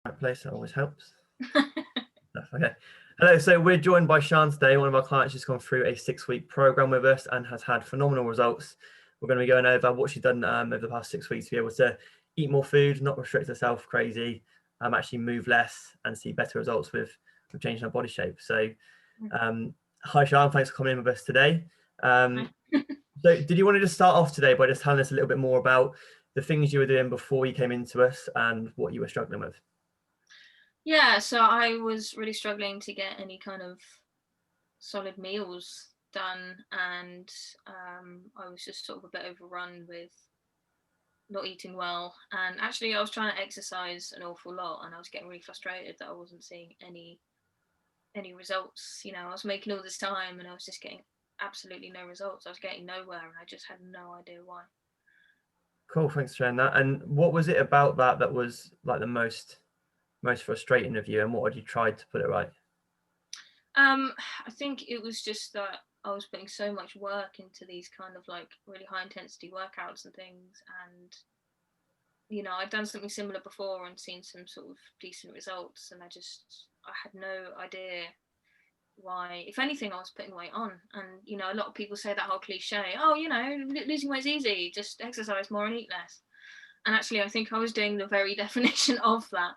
Right place, that always helps. Okay. Hello, so we're joined by Sian today. One of our clients has gone through a 6-week program with us and has had phenomenal results. We're going to be going over what she's done over the past 6 weeks to be able to eat more food, not restrict herself crazy, actually move less and see better results with changing her body shape. So hi Sian, thanks for coming in with us today. So did you want to just start off today by just telling us a little bit more about the things you were doing before you came into us and what you were struggling with? Yeah, so I was really struggling to get any kind of solid meals done, and I was just sort of a bit overrun with not eating well. And actually, I was trying to exercise an awful lot, and I was getting really frustrated that I wasn't seeing any results. You know, I was making all this time, and I was just getting absolutely no results. I was getting nowhere, and I just had no idea why. Cool, thanks for sharing that. And what was it about that was like the most frustrating of you, and what had you tried to put it right? I think it was just that I was putting so much work into these kind of like really high intensity workouts and things, and you know, I'd done something similar before and seen some sort of decent results, and I had no idea why. If anything, I was putting weight on. And you know, a lot of people say that whole cliche, oh, you know, losing weight's easy, just exercise more and eat less. And actually, I think I was doing the very definition of that,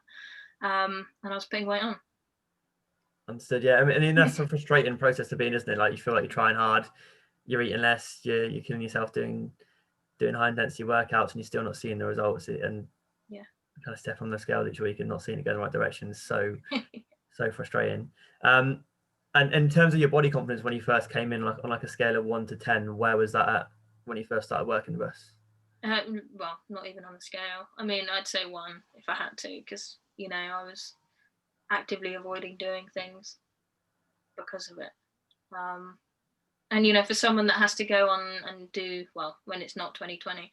and I was putting weight on. Understood. Yeah, I mean that's a frustrating process to be in, isn't it? Like you feel like you're trying hard, you're eating less, you're killing yourself doing high intensity workouts, and you're still not seeing the results. And Yeah, kind of step on the scale each week and not seeing it go in the right direction is so frustrating. And in terms of your body confidence, when you first came in, like on like a scale of 1 to 10, where was that at when you first started working with us? well, not even on the scale. I mean, I'd say 1 if I had to, because you know, I was actively avoiding doing things because of it. And you know, for someone that has to go on and do well when it's not 2020,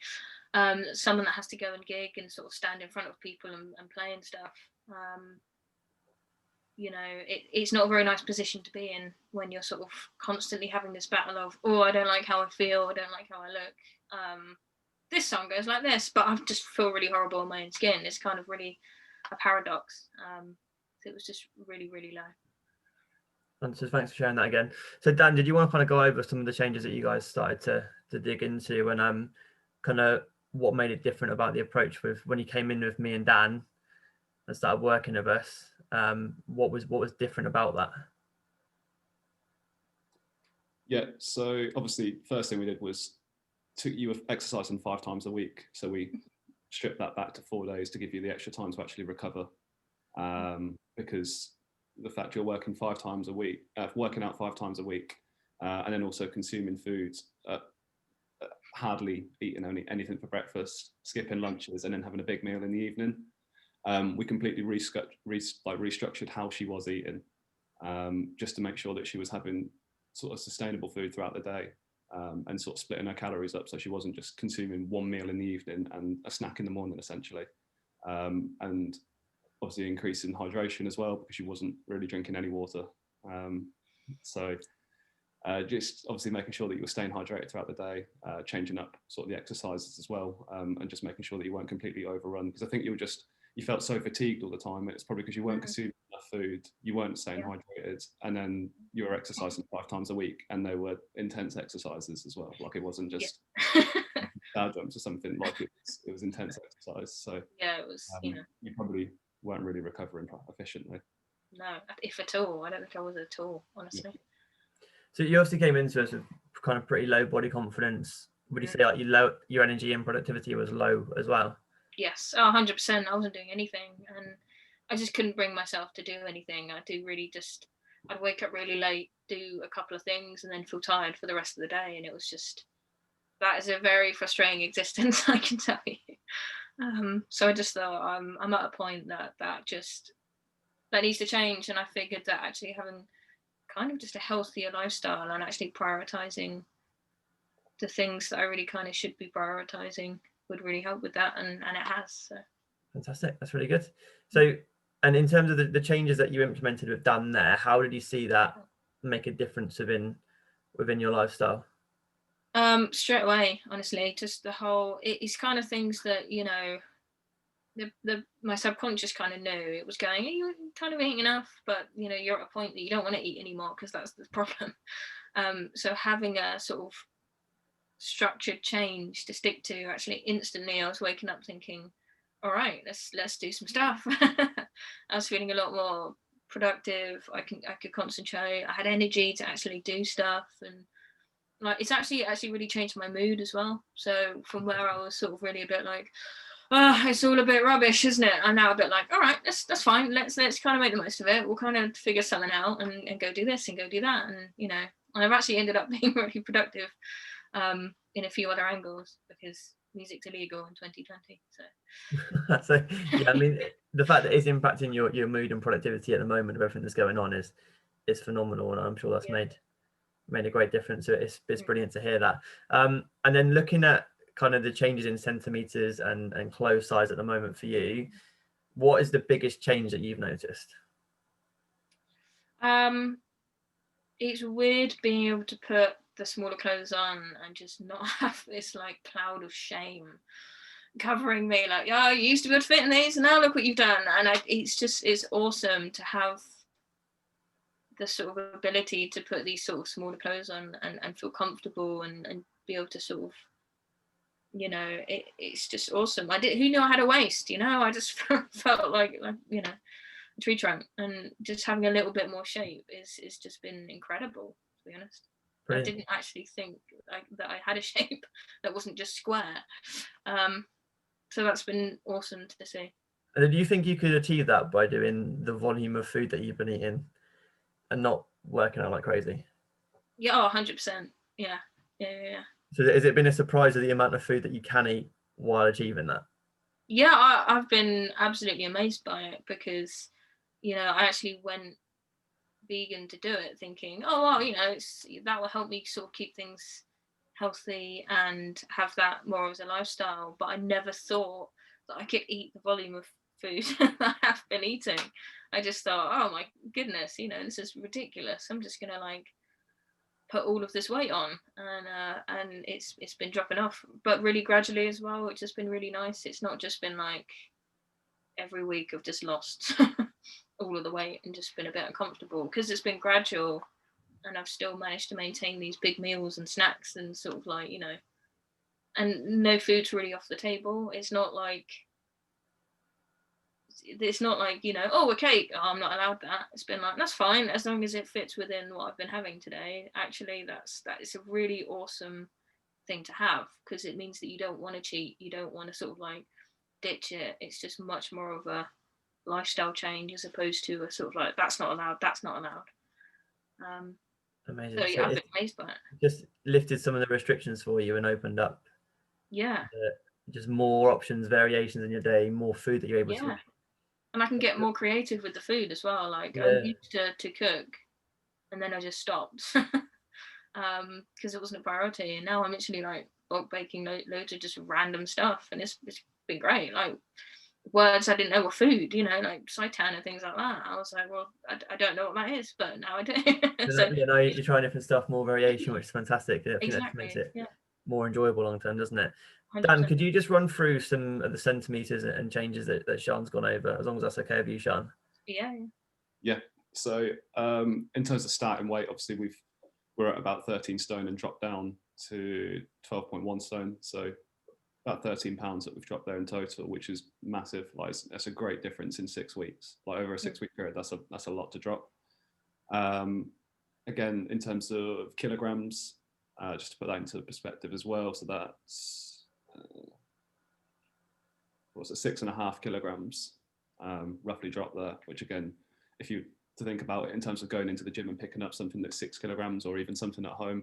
someone that has to go and gig and sort of stand in front of people and play and stuff, you know, it's not a very nice position to be in when you're sort of constantly having this battle of, oh, I don't like how I feel, I don't like how I look. This song goes like this, but I just feel really horrible in my own skin. It's kind of really a paradox. So it was just really, really low. And so thanks for sharing that again. So Dan, did you want to kind of go over some of the changes that you guys started to dig into, and kind of what made it different about the approach with when you came in with me and Dan and started working with us? What was different about that? Yeah, so obviously first thing we did was you were exercising 5 times a week, so we stripped that back to 4 days to give you the extra time to actually recover, because the fact you're working 5 times a week, working out 5 times a week, and then also consuming foods, hardly eating anything for breakfast, skipping lunches, and then having a big meal in the evening. We completely restructured how she was eating, just to make sure that she was having sort of sustainable food throughout the day, and sort of splitting her calories up so she wasn't just consuming one meal in the evening and a snack in the morning essentially, and obviously increasing hydration as well because she wasn't really drinking any water. So just obviously making sure that you were staying hydrated throughout the day, changing up sort of the exercises as well, and just making sure that you weren't completely overrun, because I think you felt so fatigued all the time. It's probably because you weren't consuming enough food, you weren't staying hydrated, and then you were exercising 5 times a week, and they were intense exercises as well. Like it wasn't just dow jumps or something. Like it was intense exercise. So yeah, it was. You know, you probably weren't really recovering efficiently. No, if at all. I don't think I was at all, honestly. Yeah. So you obviously came into us with kind of pretty low body confidence. Would you say like your energy and productivity was low as well? Yes, 100%. I wasn't doing anything, and I just couldn't bring myself to do anything. I'd wake up really late, do a couple of things, and then feel tired for the rest of the day. And it was just, that is a very frustrating existence, I can tell you. So I just thought I'm at a point that needs to change. And I figured that actually having kind of just a healthier lifestyle and actually prioritizing the things that I really kind of should be prioritizing would really help with that, and it has. So. Fantastic, that's really good. So, and in terms of the changes that you implemented with Dan there, how did you see that make a difference within your lifestyle? Straight away, honestly, just the whole, it's kind of things that, you know, my subconscious kind of knew it was going, you're kind of eating enough, but you're at a point that you don't want to eat anymore, because that's the problem. So having a sort of structured change to stick to, actually instantly I was waking up thinking, all right, let's do some stuff. I was feeling a lot more productive. I could concentrate. I had energy to actually do stuff, and like it's actually really changed my mood as well. So from where I was sort of really a bit like, oh, it's all a bit rubbish, isn't it? I'm now a bit like, all right, that's fine. Let's kind of make the most of it. We'll kind of figure something out and go do this and go do that, and and I've actually ended up being really productive in a few other angles, because music's illegal in 2020. So yeah, I mean, the fact that it's impacting your mood and productivity at the moment of everything that's going on is phenomenal, and I'm sure that's made a great difference. So it's brilliant to hear that. And then looking at kind of the changes in centimeters and clothes size at the moment for you, what is the biggest change that you've noticed? It's weird being able to put the smaller clothes on and just not have this like cloud of shame covering me, like, oh, you used to be able to fit in these and now look what you've done. And it's awesome to have the sort of ability to put these sort of smaller clothes on and feel comfortable and be able to sort of, it's just awesome. Who knew I had a waist? I just felt like a tree trunk, and just having a little bit more shape is just been incredible, to be honest. Brilliant. I didn't actually think that I had a shape that wasn't just square. So that's been awesome to see. And do you think you could achieve that by doing the volume of food that you've been eating and not working out like crazy? Yeah, 100%. Yeah. So has it been a surprise of the amount of food that you can eat while achieving that? Yeah, I've been absolutely amazed by it, because I actually went vegan to do it, thinking, oh well, that will help me sort of keep things healthy and have that more as a lifestyle. But I never thought that I could eat the volume of food that I have been eating. I just thought, oh my goodness, this is ridiculous. I'm just gonna like put all of this weight on, and it's been dropping off, but really gradually as well, which has been really nice. It's not just been like every week I've just lost all of the weight and just been a bit uncomfortable, because it's been gradual, and I've still managed to maintain these big meals and snacks and sort of like, and no food's really off the table. It's not like oh, a cake, oh, I'm not allowed that. It's been like, that's fine as long as it fits within what I've been having today. Actually, that is a really awesome thing to have, because it means that you don't want to cheat, you don't want to sort of like ditch it. It's just much more of a lifestyle change, as opposed to a sort of like, that's not allowed. Amazing. So yeah, I've been amazed by it. Just lifted some of the restrictions for you and opened up just more options, variations in your day, more food that you're able to eat. And I can get more creative with the food as well. Like I used to cook, and then I just stopped because it wasn't a priority. And now I'm literally like bulk baking loads of just random stuff, and it's been great. Like words I didn't know were food, like seitan and things like that. I was like, well, I don't know what that is, but now I do. So you're trying different stuff, more variation, which is fantastic. I think exactly. that makes it more enjoyable long term, doesn't it? 100%. Dan, could you just run through some of the centimeters and changes that Sian's gone over, as long as that's okay with you, Sian? Yeah. So in terms of starting weight, obviously we're at about 13 stone and dropped down to 12.1 stone. So about 13 pounds that we've dropped there in total, which is massive. Like that's a great difference in 6 weeks. Like over a 6-week period, that's a lot to drop. Again, in terms of kilograms, just to put that into perspective as well. So that's what's it, 6.5 kilograms roughly dropped there, which again, if you to think about it in terms of going into the gym and picking up something that's 6 kilograms or even something at home,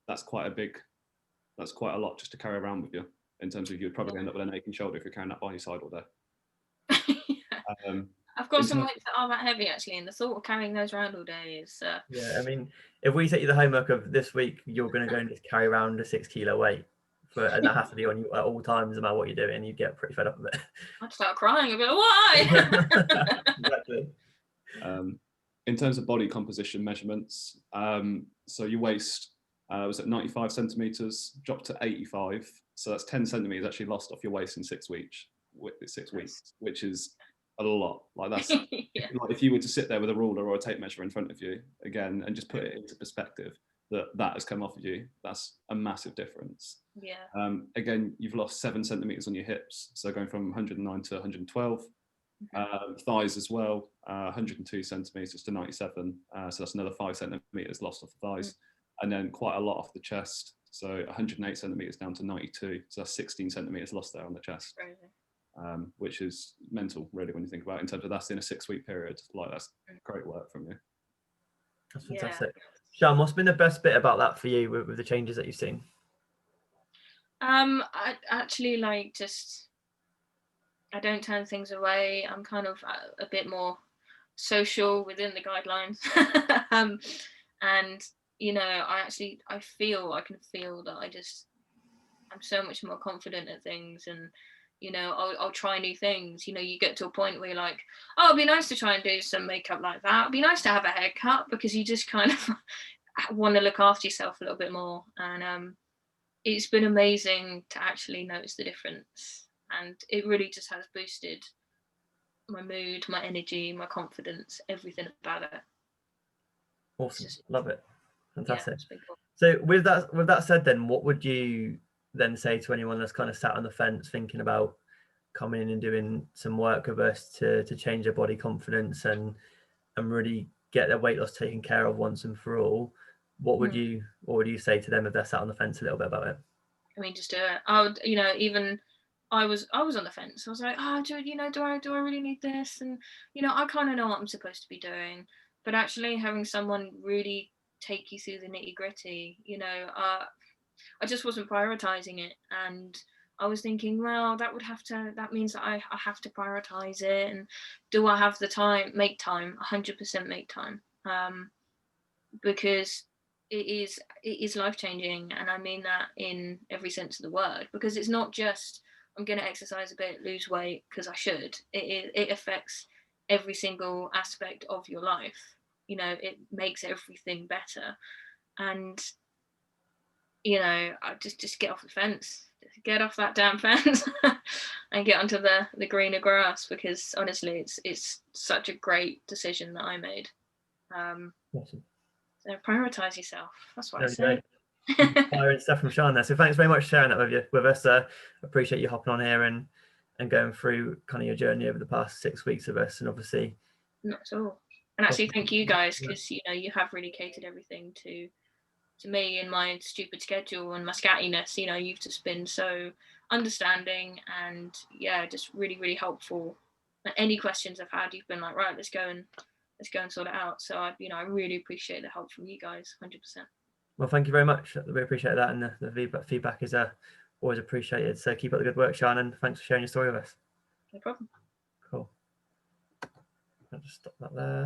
that's quite a lot just to carry around with you, in terms of you'd probably end up with an aching shoulder if you're carrying that by your side all day. I've got some weights that are that heavy actually, and the thought of carrying those around all day is I mean, if we set you the homework of this week, you're going to go and just carry around a 6 kilo weight, and that has to be on you at all times, no matter what you're doing. You get pretty fed up with it. I'd start crying a bit. Why? Exactly. In terms of body composition measurements, so your waist was at 95 centimeters, dropped to 85. So that's 10 centimeters actually lost off your waist in 6 weeks, weeks, which is a lot. Like that's Yeah. like if you were to sit there with a ruler or a tape measure in front of you again and just put it into perspective, that has come off of you. That's a massive difference. Yeah. Again, you've lost 7 centimeters on your hips, so going from 109 to 112. Thighs as well, 102 centimeters to 97. So that's another 5 centimeters lost off the thighs, and then quite a lot off the chest. So 108 centimeters down to 92. So that's 16 centimeters lost there on the chest. Crazy. Which is mental, really, when you think about it. In terms of that's in a 6-week period. Like that's great work from you. That's fantastic. Sian, what's been the best bit about that for you with the changes that you've seen? I actually I don't turn things away. I'm kind of a bit more social within the guidelines. And I can feel that I'm so much more confident at things, and I'll try new things. You get to a point where you're like, oh, it'd be nice to try and do some makeup like that. It'd be nice to have a haircut, because you just kind of want to look after yourself a little bit more. And it's been amazing to actually notice the difference, and it really just has boosted my mood, my energy, my confidence, everything about it. Awesome. Love it. Fantastic. Yeah, cool. So with that said, then what would you then say to anyone that's kind of sat on the fence thinking about coming in and doing some work with us to change their body confidence and really get their weight loss taken care of once and for all? What would you say to them if they're sat on the fence a little bit about it? I mean, just do it. I would, even I was on the fence. I was like, oh, do I really need this? And I kind of know what I'm supposed to be doing, but actually having someone really take you through the nitty gritty, I just wasn't prioritizing it, and I was thinking, well, that means that I have to prioritize it, and do I have the time? Make time, 100% make time, because it is life-changing, and I mean that in every sense of the word, because it's not just I'm going to exercise a bit, lose weight because I should. It affects every single aspect of your life. It makes everything better, and I just get off the fence, get off that damn fence, and get onto the greener grass, because honestly, it's such a great decision that I made. Awesome. So prioritize yourself. That's what I say. say. Inspiring stuff from Sian there. So thanks very much for sharing that with us. Appreciate you hopping on here and going through kind of your journey over the past 6 weeks with us, and obviously. Not at all. And actually, thank you guys, because you have really catered everything to me and my stupid schedule and my scattiness. You've just been so understanding and just really, really helpful. And any questions I've had, you've been like, right, let's go and sort it out. So I really appreciate the help from you guys, 100%. Well, thank you very much. We appreciate that, and the feedback is always appreciated. So keep up the good work, Sian, and thanks for sharing your story with us. No problem. Cool. I'll just stop that there.